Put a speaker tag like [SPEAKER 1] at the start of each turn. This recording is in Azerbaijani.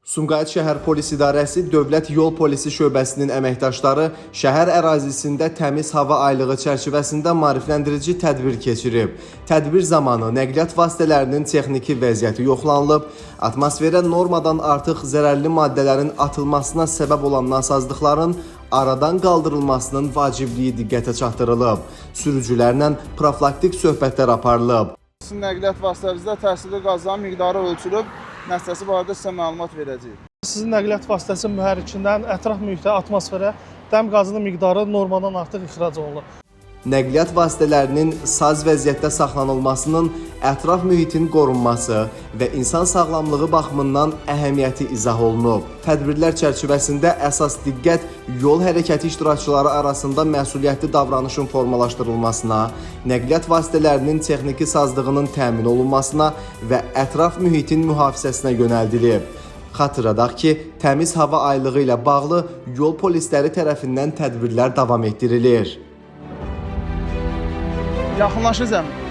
[SPEAKER 1] Sumqayıt şəhər polis idarəsi Dövlət Yol Polisi şöbəsinin əməkdaşları şəhər ərazisində təmiz hava aylığı çərçivəsində maarifləndirici tədbir keçirib. Tədbir zamanı nəqliyyat vasitələrinin texniki vəziyyəti yoxlanılıb, atmosferə normadan artıq zərərli maddələrin atılmasına səbəb olan nasazlıqların aradan qaldırılmasının vacibliyi diqqətə çatdırılıb. Sürücülərlə profilaktik söhbətlər aparılıb.
[SPEAKER 2] Sizin nəqliyyat vasitənizdə təsirli qazların miqdarı ölçülüb, nəticəsi barədə sizə məlumat verəcəyik.
[SPEAKER 3] Sizin nəqliyyat vasitəsi mühərrikindən ətraf mühitə, atmosferə dəm qazının miqdarı normadan artıq ixrac olunur.
[SPEAKER 1] Nəqliyyat vasitələrinin saz vəziyyətdə saxlanılmasının ətraf mühitin qorunması və insan sağlamlığı baxımından əhəmiyyəti izah olunub. Tədbirlər çərçivəsində əsas diqqət yol hərəkəti iştirakçıları arasında məsuliyyətli davranışın formalaşdırılmasına, nəqliyyat vasitələrinin texniki sazlığının təmin olunmasına və ətraf mühitin mühafizəsinə yönəldilib. Xatırladaq ki, təmiz hava aylığı ilə bağlı yol polisləri tərəfindən tədbirlər davam etdirilir.
[SPEAKER 2] Yaxınlaşın zəmin.